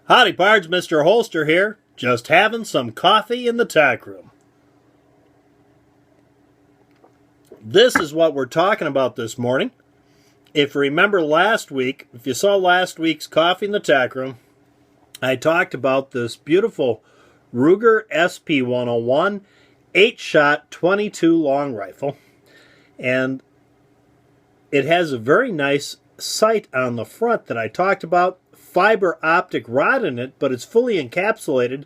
Howdy pards, Mr. Holster here. Just having some coffee in the tack room. This is what we're talking about this morning. If you remember last week, if you saw last week's Coffee in the Tack Room, I talked about this beautiful Ruger SP101 8-shot 22 long rifle. And it has a very nice sight on the front that I talked about. Fiber optic rod in it, but it's fully encapsulated.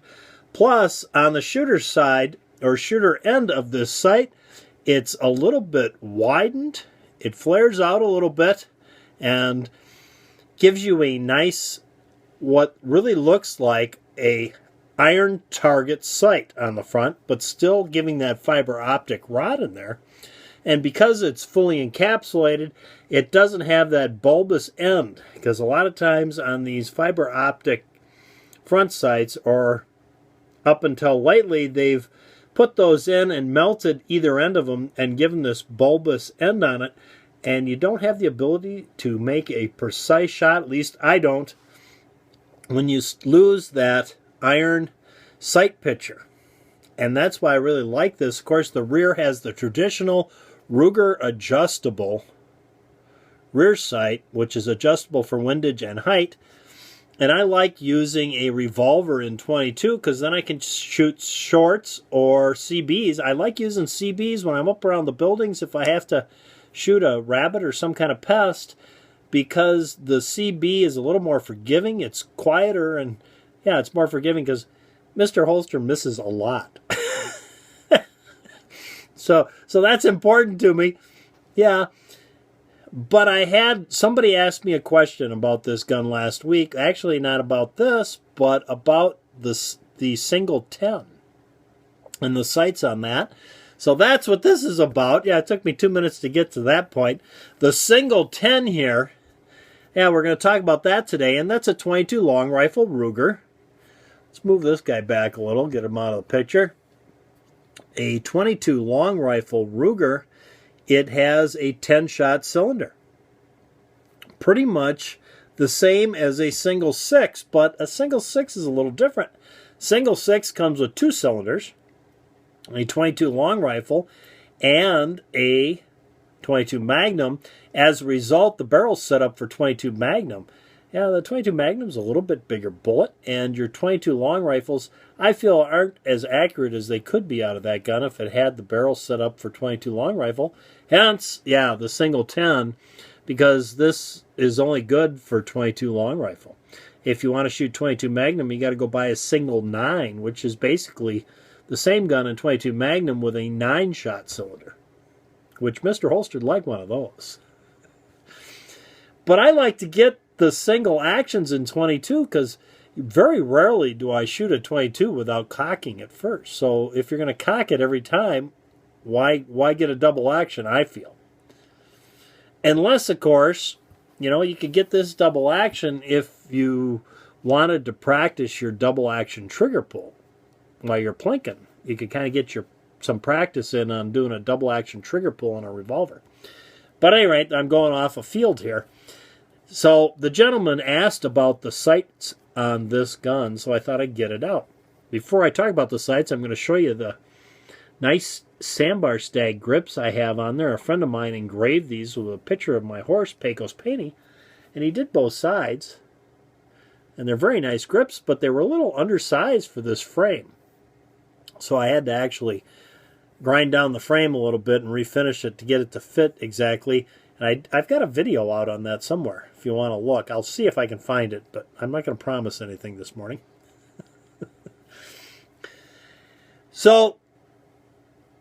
Plus, on the shooter's side, or shooter end of this sight, it's a little bit widened. It flares out a little bit and gives you a nice, what really looks like a iron target sight on the front, but still giving that fiber optic rod in there. And because it's fully encapsulated, it doesn't have that bulbous end. Because a lot of times on these fiber optic front sights, or up until lately, they've put those in and melted either end of them and given this bulbous end on it. And you don't have the ability to make a precise shot, at least I don't, when you lose that iron sight picture. And that's why I really like this. Of course, the rear has the traditional Ruger adjustable rear sight, which is adjustable for windage and height. And I like using a revolver in 22 because then I can shoot shorts or CBs. I like using CBs when I'm up around the buildings if I have to shoot a rabbit or some kind of pest, because the CB is a little more forgiving. It's quieter, and yeah, it's more forgiving because Mr. Holster misses a lot. So that's important to me. Yeah. But I had somebody ask me a question about this gun last week. Actually, not about this, but about the single 10 and the sights on that. So that's what this is about. Yeah, it took me 2 minutes to get to that point. The single 10 here. Yeah, we're going to talk about that today. And that's a 22 long rifle Ruger. Let's move this guy back a little, get him out of the picture. A 22 long rifle Ruger, it has a 10-shot cylinder. Pretty much the same as a single 6, but a single 6 is a little different. Single 6 comes with 2 cylinders, a 22 long rifle, and a 22 Magnum. As a result, the barrel's set up for 22 Magnum. Yeah, the 22 Magnum's a little bit bigger bullet, and your 22 long rifles, I feel, aren't as accurate as they could be out of that gun if it had the barrel set up for 22 long rifle. Hence, yeah, the single 10, because this is only good for 22 long rifle. If you want to shoot 22 Magnum, you got to go buy a single 9, which is basically the same gun in 22 Magnum with a 9-shot cylinder, which Mr. Holster'd like one of those. But I like to get the single actions in 22 because very rarely do I shoot a 22 without cocking it first. So if you're going to cock it every time, why get a double action, I feel. Unless, of course, you could get this double action if you wanted to practice your double action trigger pull while you're plinking. You could kind of get some practice in on doing a double action trigger pull on a revolver. But at any rate, I'm going off a field here. So the gentleman asked about the sights on this gun, so I thought I'd get it out. Before I talk about the sights, I'm going to show you the nice sandbar stag grips I have on there. A friend of mine engraved these with a picture of my horse, Pecos Painty, and he did both sides. And they're very nice grips, but they were a little undersized for this frame. So I had to actually grind down the frame a little bit and refinish it to get it to fit exactly. And I've got a video out on that somewhere if you want to look. I'll see if I can find it, but I'm not going to promise anything this morning. So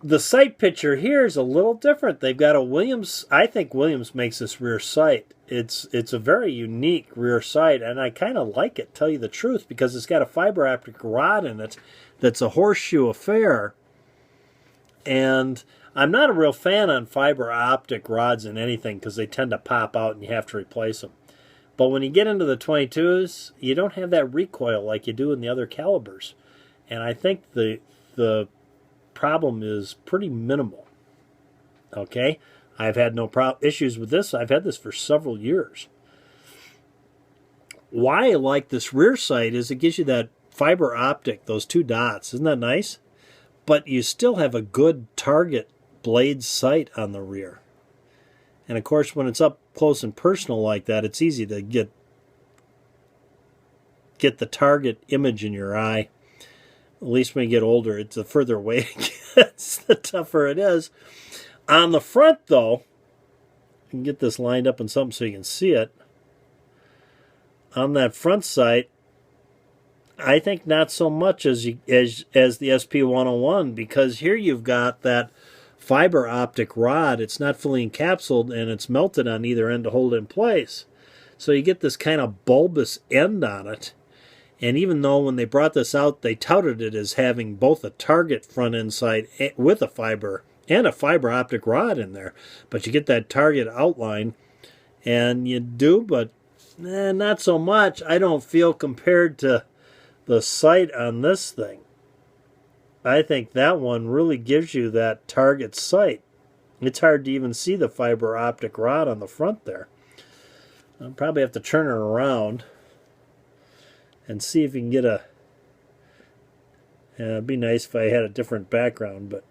the sight picture here is a little different. They've got a Williams. I think Williams makes this rear sight. It's a very unique rear sight, and I kind of like it, tell you the truth, because it's got a fiber optic rod in it that's a horseshoe affair. And I'm not a real fan on fiber optic rods in anything because they tend to pop out and you have to replace them. But when you get into the 22s, you don't have that recoil like you do in the other calibers. And I think the problem is pretty minimal. Okay? I've had no issues with this. I've had this for several years. why I like this rear sight is it gives you that fiber optic, those 2 dots. Isn't that nice? But you still have a good target blade sight on the rear. And of course, when it's up close and personal like that, it's easy to get the target image in your eye. At least when you get older, it's the further away it gets, the tougher it is. On the front, though, you can get this lined up in something so you can see it. On that front sight, I think not so much as the SP101, because here you've got that fiber optic rod. It's not fully encapsulated, and it's melted on either end to hold it in place. So you get this kind of bulbous end on it. And even though when they brought this out, they touted it as having both a target front end sight with a fiber and a fiber optic rod in there. But you get that target outline, and you do, but not so much, I don't feel, compared to the sight on this thing. I think that one really gives you that target sight. It's hard to even see the fiber optic rod on the front there. I'll probably have to turn it around and see if you can get a... it'd be nice if I had a different background, but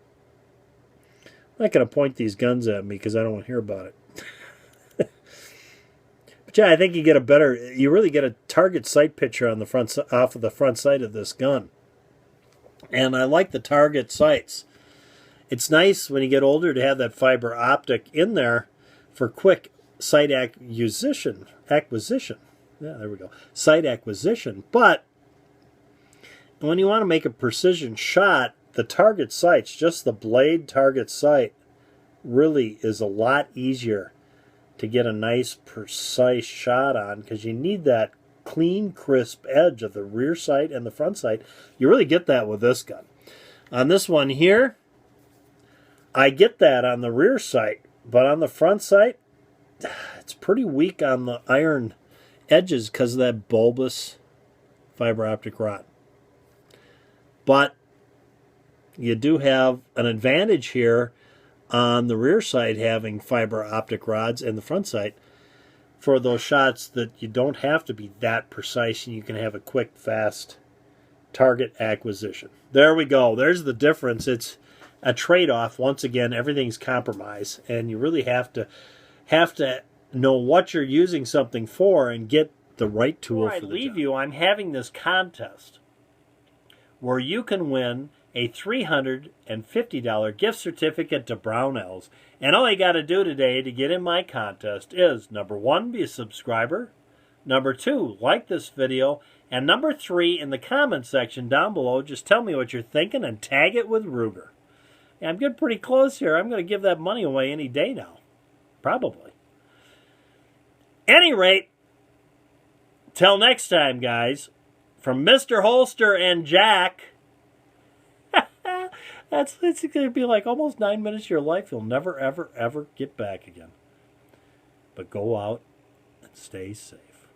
I'm not going to point these guns at me because I don't want to hear about it. But yeah, I think you get a better... you really get a target sight picture on the front, off of the front sight of this gun. And I like the target sights. It's nice when you get older to have that fiber optic in there for quick sight acquisition. Yeah, there we go. Sight acquisition. But when you want to make a precision shot, the target sights, just the blade target sight, really is a lot easier to get a nice precise shot on, because you need that clean, crisp edge of the rear sight and the front sight. You really get that with this gun. On this one here, I get that on the rear sight, but on the front sight, it's pretty weak on the iron edges because of that bulbous fiber optic rod. But you do have an advantage here on the rear sight having fiber optic rods, and the front sight for those shots that you don't have to be that precise and you can have a quick, fast target acquisition. There we go. There's the difference. It's a trade-off. Once again, everything's compromise, and you really have to know what you're using something for and get the right tool for the job. Before I leave you, I'm having this contest where you can win a $350 gift certificate to Brownells. And all you got to do today to get in my contest is, number 1, be a subscriber. Number 2, like this video. And number 3, in the comment section down below, just tell me what you're thinking and tag it with Ruger. Yeah, I'm getting pretty close here. I'm going to give that money away any day now. Probably. Any rate, till next time, guys, from Mr. Holster and Jack, it's going to be like almost 9 minutes of your life you'll never, ever, ever get back again. But go out and stay safe.